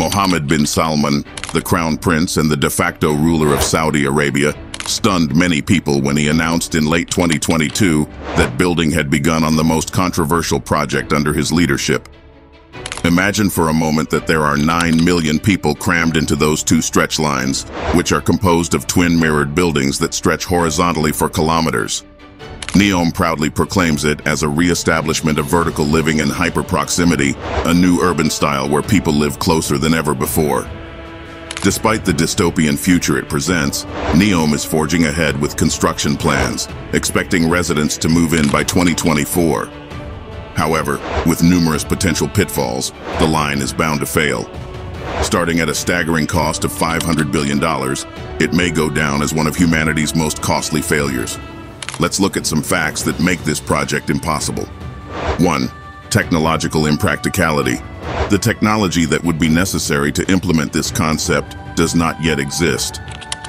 Mohammed bin Salman, the crown prince and the de facto ruler of Saudi Arabia, stunned many people when he announced in late 2022 that building had begun on the most controversial project under his leadership. Imagine for a moment that there are 9 million people crammed into those two stretch lines, which are composed of twin mirrored buildings that stretch horizontally for kilometers. NEOM proudly proclaims it as a re-establishment of vertical living and hyper-proximity, a new urban style where people live closer than ever before. Despite the dystopian future it presents, NEOM is forging ahead with construction plans, expecting residents to move in by 2024. However, with numerous potential pitfalls, the line is bound to fail. Starting at a staggering cost of $500 billion, it may go down as one of humanity's most costly failures. Let's look at some facts that make this project impossible. 1. Technological impracticality. The technology that would be necessary to implement this concept does not yet exist.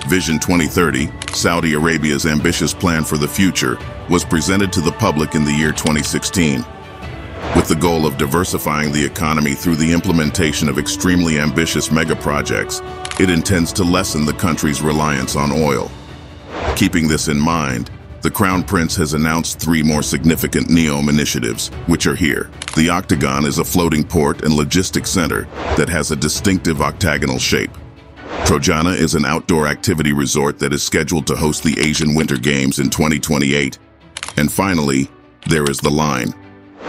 Vision 2030, Saudi Arabia's ambitious plan for the future, was presented to the public in the year 2016. With the goal of diversifying the economy through the implementation of extremely ambitious mega-projects, it intends to lessen the country's reliance on oil. Keeping this in mind, the Crown Prince has announced 3 more significant NEOM initiatives, which are here. The Octagon is a floating port and logistics center that has a distinctive octagonal shape. Trojana is an outdoor activity resort that is scheduled to host the Asian Winter Games in 2028. And finally, there is the Line,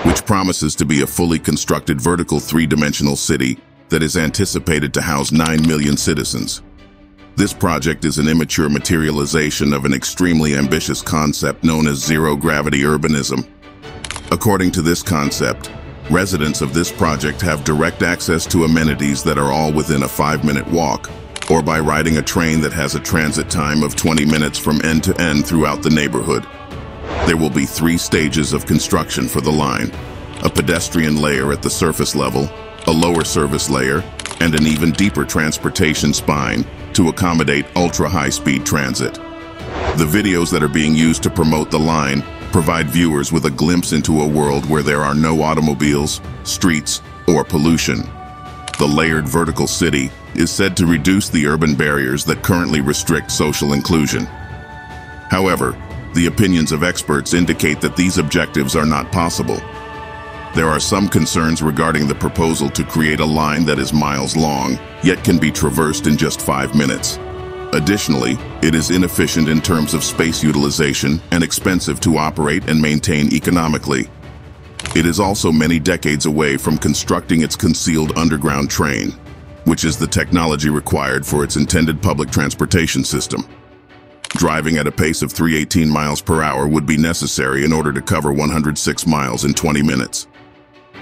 which promises to be a fully constructed vertical 3-dimensional city that is anticipated to house 9 million citizens. This project is an immature materialization of an extremely ambitious concept known as zero-gravity urbanism. According to this concept, residents of this project have direct access to amenities that are all within a 5-minute walk, or by riding a train that has a transit time of 20 minutes from end to end throughout the neighborhood. There will be 3 stages of construction for the line: a pedestrian layer at the surface level, a lower service layer, and an even deeper transportation spine to accommodate ultra-high-speed transit. The videos that are being used to promote the line provide viewers with a glimpse into a world where there are no automobiles, streets, or pollution. The layered vertical city is said to reduce the urban barriers that currently restrict social inclusion. However, the opinions of experts indicate that these objectives are not possible. There are some concerns regarding the proposal to create a line that is miles long, yet can be traversed in just 5 minutes. Additionally, it is inefficient in terms of space utilization and expensive to operate and maintain economically. It is also many decades away from constructing its concealed underground train, which is the technology required for its intended public transportation system. Driving at a pace of 318 miles per hour would be necessary in order to cover 106 miles in 20 minutes.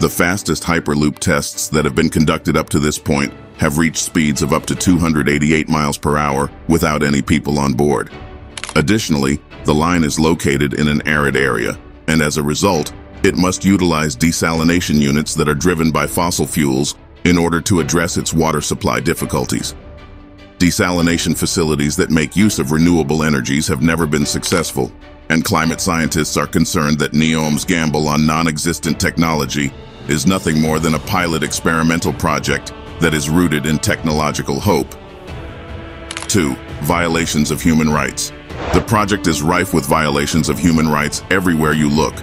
The fastest Hyperloop tests that have been conducted up to this point have reached speeds of up to 288 miles per hour without any people on board. Additionally, the line is located in an arid area, and as a result, it must utilize desalination units that are driven by fossil fuels in order to address its water supply difficulties. Desalination facilities that make use of renewable energies have never been successful, and climate scientists are concerned that NEOM's gamble on non-existent technology is nothing more than a pilot experimental project that is rooted in technological hope. 2. Violations of human rights. The project is rife with violations of human rights everywhere you look.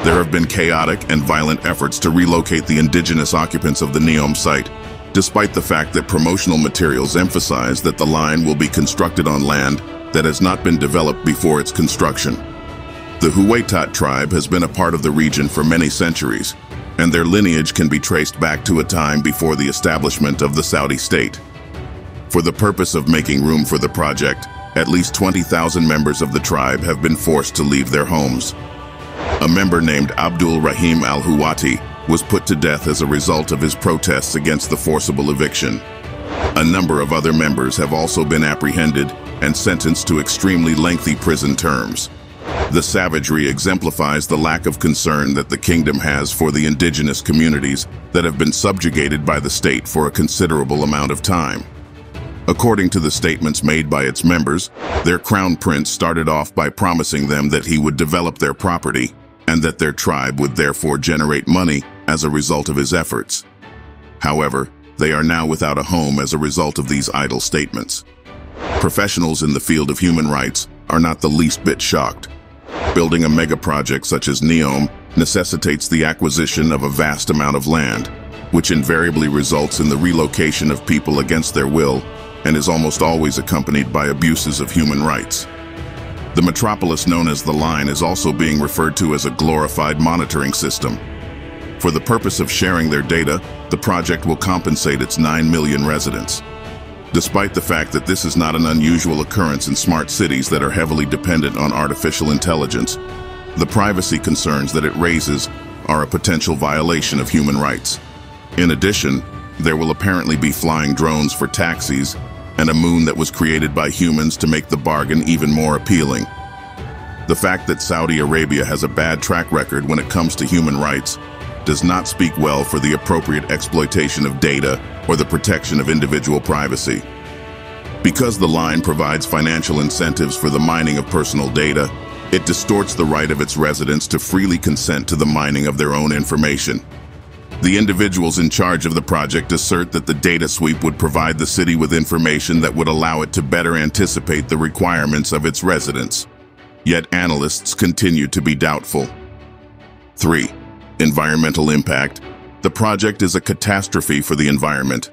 There have been chaotic and violent efforts to relocate the indigenous occupants of the NEOM site, despite the fact that promotional materials emphasize that the line will be constructed on land that has not been developed before its construction. The Huaytat tribe has been a part of the region for many centuries, and their lineage can be traced back to a time before the establishment of the Saudi state. For the purpose of making room for the project, at least 20,000 members of the tribe have been forced to leave their homes. A member named Abdul Rahim al-Huwati was put to death as a result of his protests against the forcible eviction. A number of other members have also been apprehended and sentenced to extremely lengthy prison terms. The savagery exemplifies the lack of concern that the kingdom has for the indigenous communities that have been subjugated by the state for a considerable amount of time. According to the statements made by its members, their crown prince started off by promising them that he would develop their property and that their tribe would therefore generate money as a result of his efforts. However, they are now without a home as a result of these idle statements. Professionals in the field of human rights are not the least bit shocked. Building a mega project such as NEOM necessitates the acquisition of a vast amount of land, which invariably results in the relocation of people against their will and is almost always accompanied by abuses of human rights. The metropolis known as the Line is also being referred to as a glorified monitoring system. For the purpose of sharing their data, the project will compensate its 9 million residents. Despite the fact that this is not an unusual occurrence in smart cities that are heavily dependent on artificial intelligence, the privacy concerns that it raises are a potential violation of human rights. In addition, there will apparently be flying drones for taxis and a moon that was created by humans to make the bargain even more appealing. The fact that Saudi Arabia has a bad track record when it comes to human rights does not speak well for the appropriate exploitation of data or the protection of individual privacy. Because the Line provides financial incentives for the mining of personal data, it distorts the right of its residents to freely consent to the mining of their own information. The individuals in charge of the project assert that the data sweep would provide the city with information that would allow it to better anticipate the requirements of its residents. Yet analysts continue to be doubtful. 3. Environmental impact. The project is a catastrophe for the environment.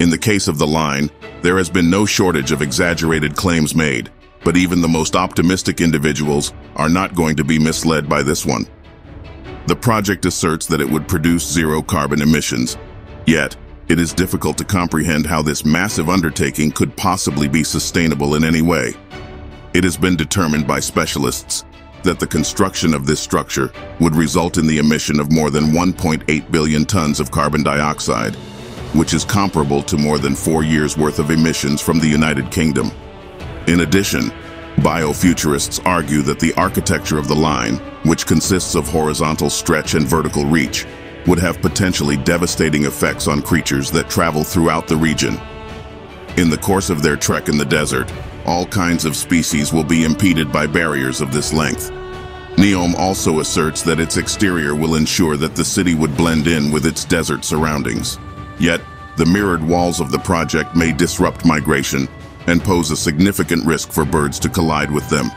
In the case of the Line, there has been no shortage of exaggerated claims made, but even the most optimistic individuals are not going to be misled by this one. The project asserts that it would produce zero carbon emissions, yet it is difficult to comprehend how this massive undertaking could possibly be sustainable in any way. It has been determined by specialists that the construction of this structure would result in the emission of more than 1.8 billion tons of carbon dioxide, which is comparable to more than 4 years' worth of emissions from the United Kingdom. In addition, biofuturists argue that the architecture of the Line, which consists of horizontal stretch and vertical reach, would have potentially devastating effects on creatures that travel throughout the region. In the course of their trek in the desert, all kinds of species will be impeded by barriers of this length. NEOM also asserts that its exterior will ensure that the city would blend in with its desert surroundings. Yet, the mirrored walls of the project may disrupt migration and pose a significant risk for birds to collide with them.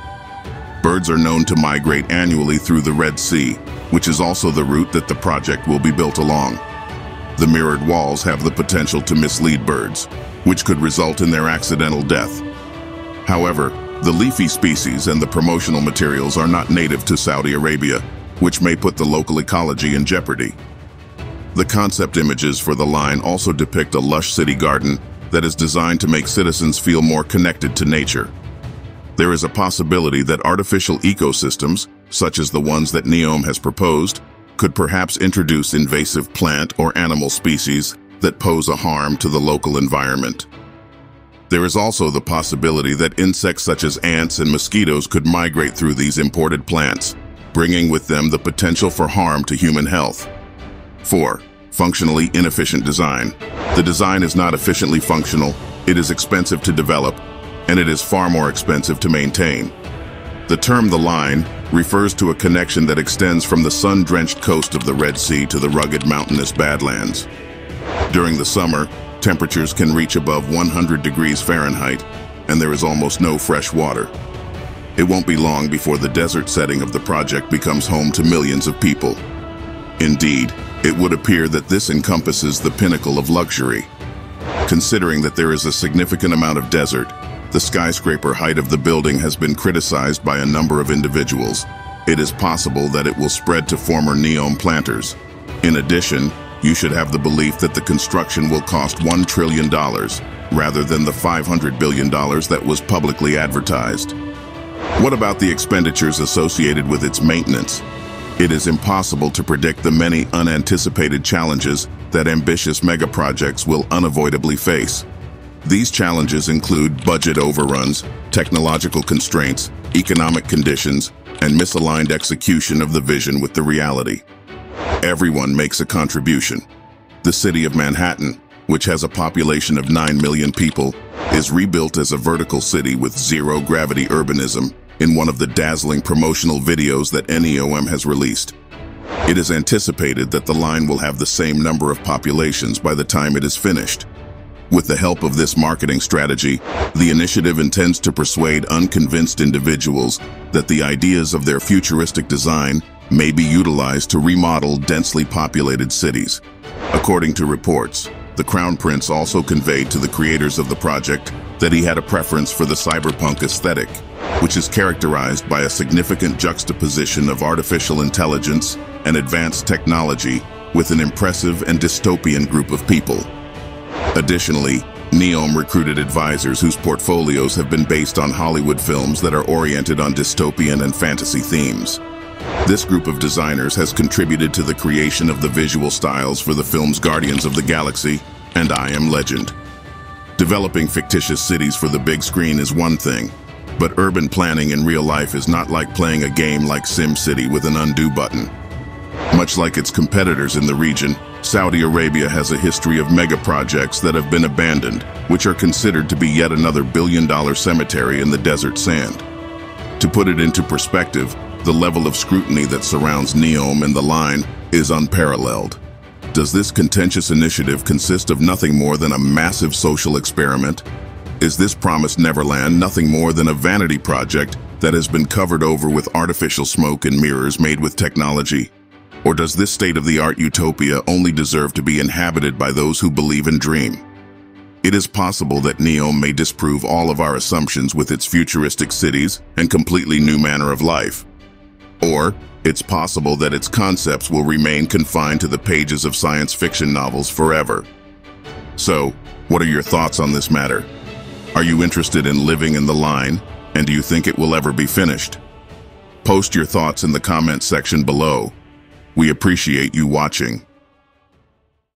Birds are known to migrate annually through the Red Sea, which is also the route that the project will be built along. The mirrored walls have the potential to mislead birds, which could result in their accidental death. However, the leafy species and the promotional materials are not native to Saudi Arabia, which may put the local ecology in jeopardy. The concept images for the Line also depict a lush city garden that is designed to make citizens feel more connected to nature. There is a possibility that artificial ecosystems, such as the ones that NEOM has proposed, could perhaps introduce invasive plant or animal species that pose a harm to the local environment. There is also the possibility that insects such as ants and mosquitoes could migrate through these imported plants, bringing with them the potential for harm to human health. 4. Functionally inefficient design. The design is not efficiently functional, it is expensive to develop, and it is far more expensive to maintain. The term "the Line" refers to a connection that extends from the sun-drenched coast of the Red Sea to the rugged mountainous Badlands. During the summer, temperatures can reach above 100 degrees Fahrenheit, and there is almost no fresh water. It won't be long before the desert setting of the project becomes home to millions of people. Indeed, it would appear that this encompasses the pinnacle of luxury. Considering that there is a significant amount of desert, the skyscraper height of the building has been criticized by a number of individuals. It is possible that it will spread to former NEOM planters. In addition, you should have the belief that the construction will cost $1 trillion, rather than the $500 billion that was publicly advertised. What about the expenditures associated with its maintenance? It is impossible to predict the many unanticipated challenges that ambitious megaprojects will unavoidably face. These challenges include budget overruns, technological constraints, economic conditions, and misaligned execution of the vision with the reality. Everyone makes a contribution. The city of Manhattan, which has a population of 9 million people, is rebuilt as a vertical city with zero-gravity urbanism in one of the dazzling promotional videos that NEOM has released. It is anticipated that the line will have the same number of populations by the time it is finished. With the help of this marketing strategy, the initiative intends to persuade unconvinced individuals that the ideas of their futuristic design may be utilized to remodel densely populated cities. According to reports, the Crown Prince also conveyed to the creators of the project that he had a preference for the cyberpunk aesthetic, which is characterized by a significant juxtaposition of artificial intelligence and advanced technology with an impressive and dystopian group of people. Additionally, NEOM recruited advisors whose portfolios have been based on Hollywood films that are oriented on dystopian and fantasy themes. This group of designers has contributed to the creation of the visual styles for the films Guardians of the Galaxy and I Am Legend. Developing fictitious cities for the big screen is one thing, but urban planning in real life is not like playing a game like SimCity with an undo button. Much like its competitors in the region, Saudi Arabia has a history of mega projects that have been abandoned, which are considered to be yet another billion-dollar cemetery in the desert sand. To put it into perspective, the level of scrutiny that surrounds NEOM and the line is unparalleled. Does this contentious initiative consist of nothing more than a massive social experiment? Is this promised Neverland nothing more than a vanity project that has been covered over with artificial smoke and mirrors made with technology? Or does this state-of-the-art utopia only deserve to be inhabited by those who believe and dream? It is possible that NEOM may disprove all of our assumptions with its futuristic cities and completely new manner of life. Or it's possible that its concepts will remain confined to the pages of science fiction novels forever. So, what are your thoughts on this matter? Are you interested in living in the line, and do you think it will ever be finished? Post your thoughts in the comment section below. We appreciate you watching.